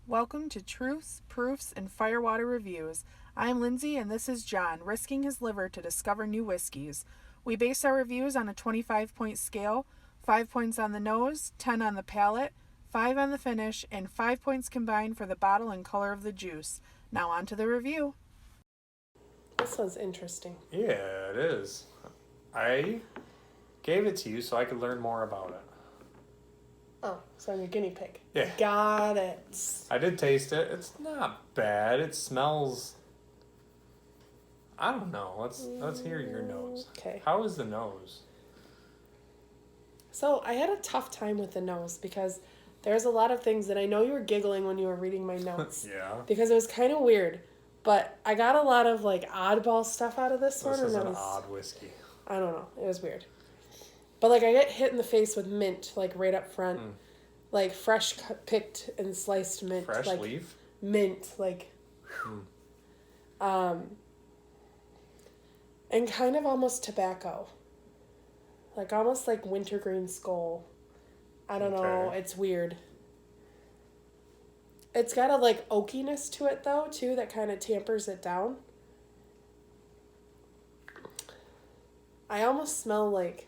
Welcome to Truths, Proofs, and Firewater Reviews. I'm Lindsey and this is John, risking his liver to discover new whiskies. We base our reviews on a 25-point scale, 5 points on the nose, 10 on the palate, 5 on the finish, and 5 points combined for the bottle and color of the juice. Now on to the review. This one's interesting. Yeah, it is. I gave it to you so I could learn more about it. Oh, so I'm your guinea pig. Yeah. Got it. I did taste it. It's not bad. It smells... I don't know. Let's hear your nose. Okay. How is the nose? So I had a tough time with the nose because there's a lot of things that I know you were giggling when you were reading my notes. Yeah. Because it was kind of weird. But I got a lot of like oddball stuff out of this one. This is and an odd whiskey. I don't know. It was weird. But like I get hit in the face with mint like right up front. Like fresh picked and sliced mint. Fresh like, leaf? Mint. Like... And kind of almost tobacco. Like almost like wintergreen skull. I don't know. It's weird. It's got a like oakiness to it though too that kind of tampers it down. I almost smell like...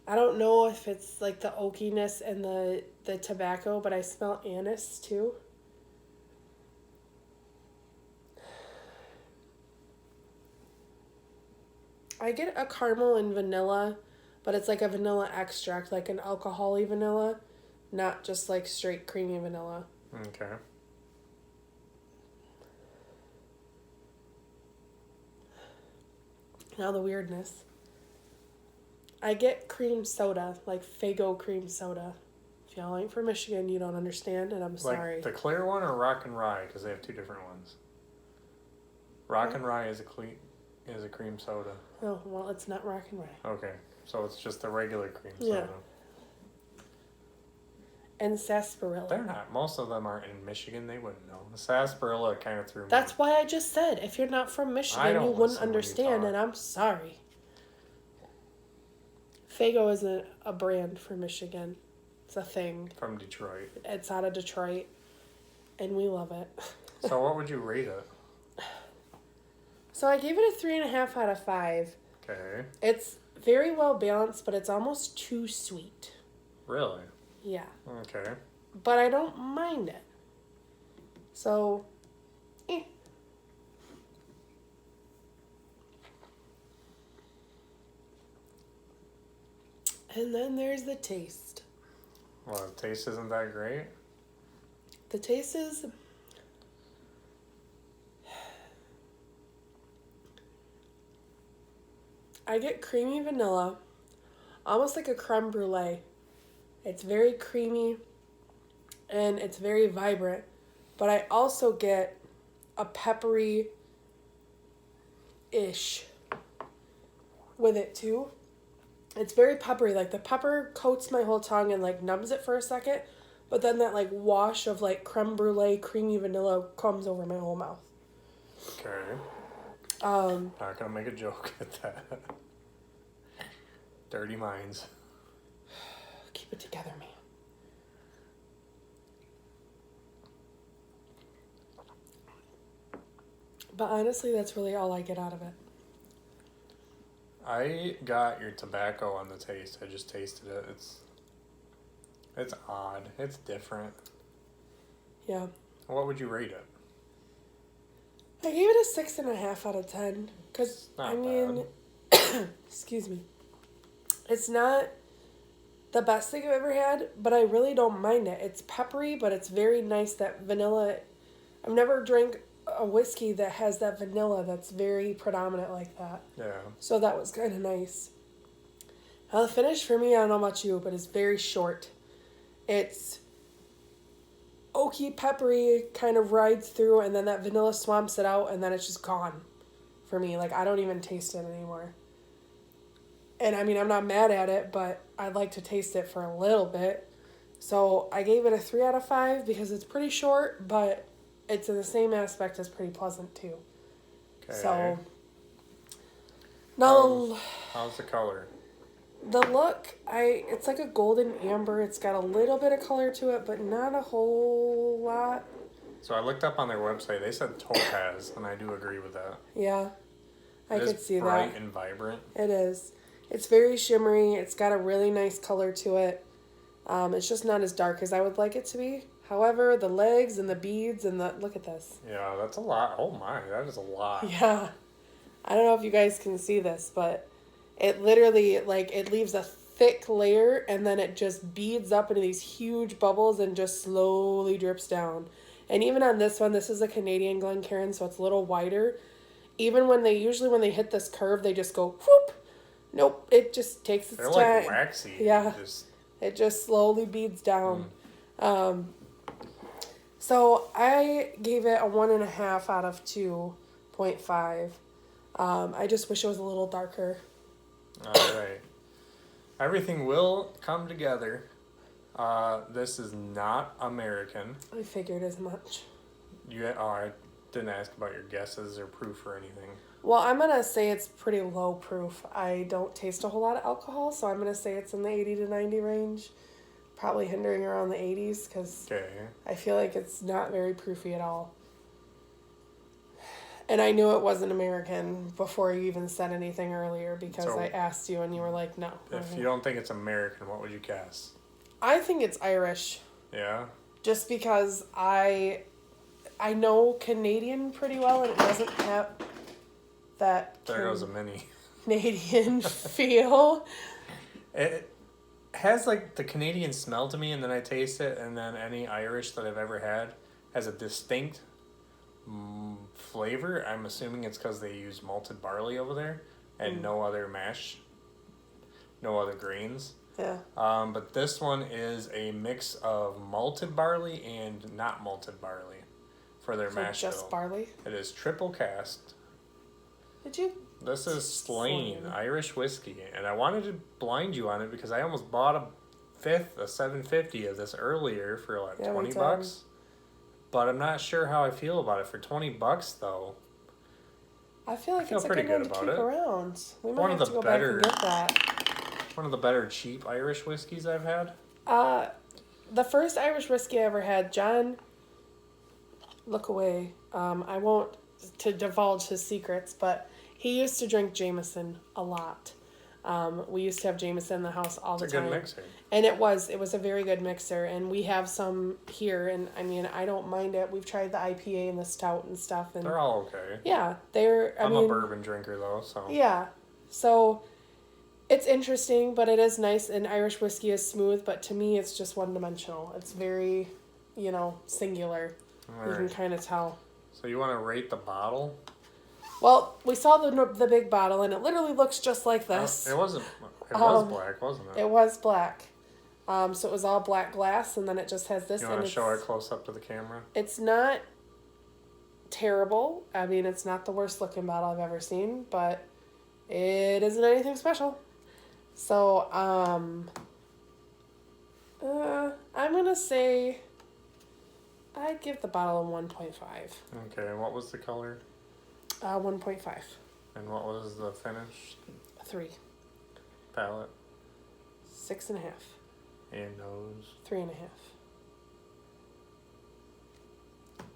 I don't know if it's like the oakiness and the tobacco, but I smell anise too. I get a caramel and vanilla, but it's like a vanilla extract, like an alcohol-y vanilla, not just like straight creamy vanilla. Okay. Now the weirdness. I get cream soda, like Faygo cream soda. If y'all ain't from Michigan, you don't understand, and I'm sorry. Like the clear one or Rock and Rye? Because they have two different ones. Rock and Rye is a cream soda. Oh, well, it's not Rock and Rye. Okay, so it's just the regular cream Yeah. soda. And sarsaparilla. They're not. Most of them aren't in Michigan. They wouldn't know. The sarsaparilla kind of threw me. That's why I just said, if you're not from Michigan, you wouldn't understand, and I'm sorry. Faygo isn't a brand for Michigan. It's a thing. From Detroit. It's out of Detroit, and we love it. So what would you rate it? So I gave it a 3.5 out of 5. Okay. It's very well balanced, but it's almost too sweet. Really? Yeah. Okay. But I don't mind it. So, And then there's the taste. Well, the taste isn't that great. The taste is... I get creamy vanilla, almost like a creme brulee. It's very creamy and it's very vibrant, but I also get a peppery-ish with it too. It's very peppery, like the pepper coats my whole tongue and like numbs it for a second, but then that like wash of like creme brulee, creamy vanilla comes over my whole mouth. Okay. Not gonna make a joke at that. Dirty minds. Keep it together, man. But honestly, that's really all I get out of it. I got your tobacco on the taste. I just tasted it. It's odd. It's different. Yeah. What would you rate it? I gave it a 6.5 out of 10. Because, Not I mean, excuse me. It's not the best thing I've ever had, but I really don't mind it. It's peppery, but it's very nice, that vanilla. I've never drank a whiskey that has that vanilla that's very predominant like that. Yeah. So that was kind of nice. Now the finish for me, I don't know about you, but it's very short. It's oaky, peppery, kind of rides through, and then that vanilla swamps it out, and then it's just gone for me. Like, I don't even taste it anymore. And, I mean, I'm not mad at it, but I'd like to taste it for a little bit. So I gave it a 3 out of 5 because it's pretty short, but it's in the same aspect as pretty pleasant, too. Okay. So, now how's the color? the look, it's like a golden amber. It's got a little bit of color to it, but not a whole lot. So I looked up on their website. They said topaz, and I do agree with that. Yeah, I It could is see bright that. and vibrant. It is. It's very shimmery. It's got a really nice color to it. It's just not as dark as I would like it to be. However, the legs and the beads and the... Look at this. Yeah, that's a lot. Oh my, that is a lot. Yeah. I don't know if you guys can see this, but it literally, like, it leaves a thick layer and then it just beads up into these huge bubbles and just slowly drips down. And even on this one, this is a Canadian Glencairn, so it's a little wider. Even when they hit this curve, they just go whoop. Nope, it just takes its They're time. like waxy. Yeah. It just slowly beads down. So I gave it a 1.5 out of 2.5. I just wish it was a little darker. All right. Everything will come together. This is not American. I figured as much. I didn't ask about your guesses or proof or anything. Well, I'm going to say it's pretty low proof. I don't taste a whole lot of alcohol, so I'm going to say it's in the 80 to 90 range. Probably hindering around the 80s because I feel like it's not very proofy at all. And I knew it wasn't American before you even said anything earlier because I asked you and you were like, no. If you don't think it's American, what would you guess? I think it's Irish. Yeah? Just because I know Canadian pretty well and it doesn't have that There goes a mini. Canadian feel. It has like the Canadian smell to me, and then I taste it, and then any Irish that I've ever had has a distinct flavor. I'm assuming it's because they use malted barley over there and no other mash, no other grains. Yeah. But this one is a mix of malted barley and not malted barley for their mash bill. Just barley? It is triple casked. Did you? This is Slane, Irish whiskey, and I wanted to blind you on it because I almost bought a fifth, a 750 of this earlier for like $20. But I'm not sure how I feel about it for $20 though. I feel like it's a good one to keep around. We might have to go back and get that. One of the better cheap Irish whiskeys I've had. The first Irish whiskey I ever had, John, look away. I won't to divulge his secrets, but he used to drink Jameson a lot. We used to have Jameson in the house all the time. It's a good mixer. And it was a very good mixer. And we have some here, and I mean, I don't mind it. We've tried the IPA and the stout and stuff. And they're all okay. Yeah, I'm a bourbon drinker, though, so. Yeah. So it's interesting, but it is nice. And Irish whiskey is smooth, but to me, it's just one-dimensional. It's very, singular. You can kind of tell. So you want to rate the bottle? Well, we saw the big bottle, and it literally looks just like this. It was black, wasn't it? It was black. So it was all black glass, and then it just has this. You want to show it close up to the camera? It's not terrible. I mean, it's not the worst looking bottle I've ever seen, but it isn't anything special. So, I'm going to say I'd give the bottle a 1.5. Okay, and what was the color? 1.5. And what was the finish? 3. Palate? 6.5. And nose? 3.5.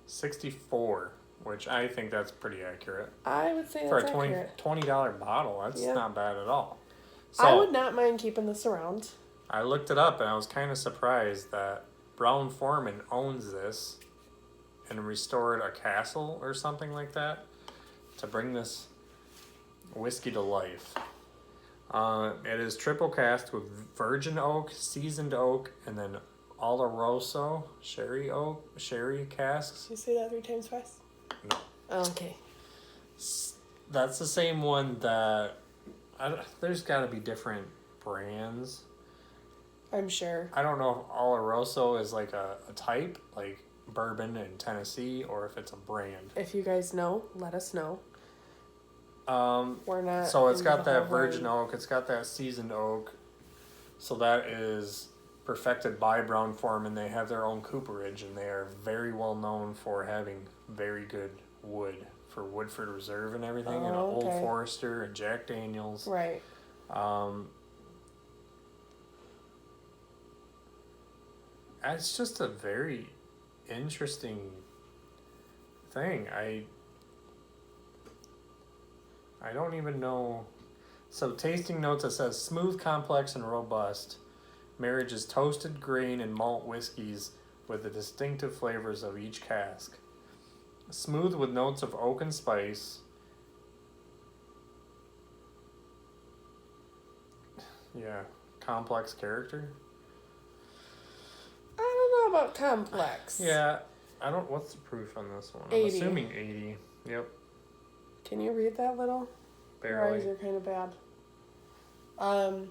64, which I think that's pretty accurate. I would say for that's a accurate. $20 bottle. That's not bad at all. So, I would not mind keeping this around. I looked it up and I was kind of surprised that Brown-Forman owns this and restored a castle or something like that to bring this whiskey to life. It is triple casked with virgin oak, seasoned oak, and then Oloroso sherry casks. Did you say that 3 times fast? No. Oh, okay. That's the same one that there's got to be different brands. I'm sure. I don't know if Oloroso is like a type, like bourbon in Tennessee, or if it's a brand. If you guys know, let us know. We're not. So it's got that virgin oak. It's got that seasoned oak. So that is perfected by Brown-Forman. They have their own cooperage, and they are very well known for having very good wood for Woodford Reserve and everything, and Old Forester and Jack Daniels. Right. It's just a very interesting thing. I don't even know. So tasting notes, it says smooth, complex, and robust. Marriages toasted grain and malt whiskeys with the distinctive flavors of each cask. Smooth with notes of oak and spice. Yeah, complex character. I don't know about complex. Yeah, I don't. What's the proof on this one? 80. I'm assuming 80. Yep. Can you read that little? Barely. Your eyes are kind of bad. I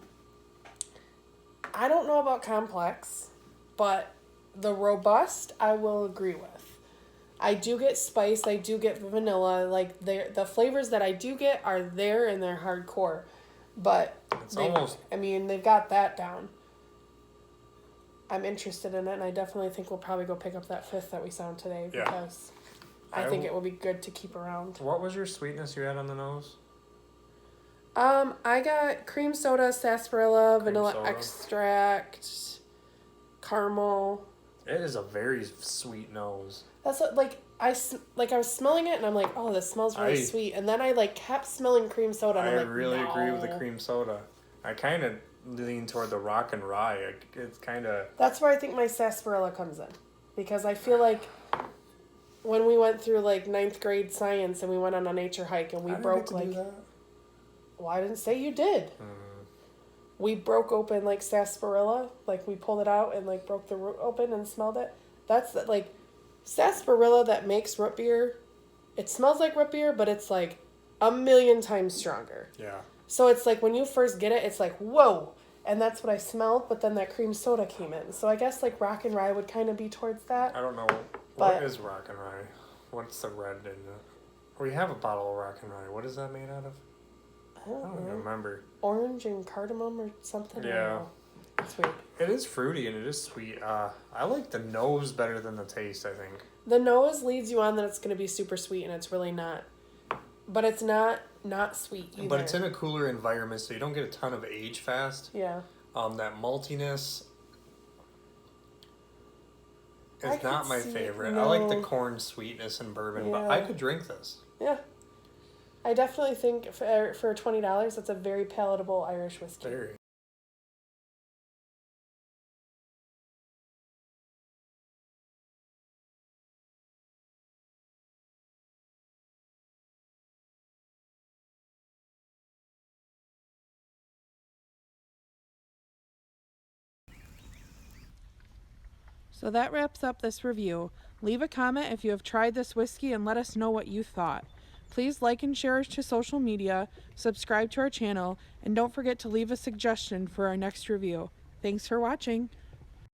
don't know about complex, but the robust I will agree with. I do get spice. I do get vanilla. Like the flavors that I do get are there and they're hardcore, but they've got that down. I'm interested in it, and I definitely think we'll probably go pick up that fifth that we found today because I think it will be good to keep around. What was your sweetness you had on the nose? I got cream soda, sarsaparilla, vanilla extract, caramel. It is a very sweet nose. That's what, I was smelling it and I'm like, oh, this smells really sweet. And then I kept smelling cream soda and I'm like, really agree with the cream soda. I kind of lean toward the rock and rye. It's kind of... That's where I think my sarsaparilla comes in. Because I feel like when we went through 9th grade science and we went on a nature hike and we broke do that. Well, I didn't say you did. We broke open sarsaparilla. We pulled it out and broke the root open and smelled it. That's sarsaparilla that makes root beer. It smells like root beer, but it's a million times stronger. Yeah. So it's when you first get it, it's whoa. And that's what I smelled, but then that cream soda came in. So I guess rock and rye would kind of be towards that. I don't know. What is rock and rye? What's the red in it? We have a bottle of rock and rye. What is that made out of? I don't even remember. Orange and cardamom or something? Yeah. It's weird. It is fruity and it is sweet. I like the nose better than the taste, I think. The nose leads you on that it's going to be super sweet, and it's really not. But it's not sweet either. But it's in a cooler environment, so you don't get a ton of age fast. Yeah. That maltiness is not my favorite. No. I like the corn sweetness in bourbon, but I could drink this. Yeah. I definitely think for $20, that's a very palatable Irish whiskey. Very. So that wraps up this review. Leave a comment if you have tried this whiskey and let us know what you thought. Please like and share to social media, subscribe to our channel, and don't forget to leave a suggestion for our next review. Thanks for watching.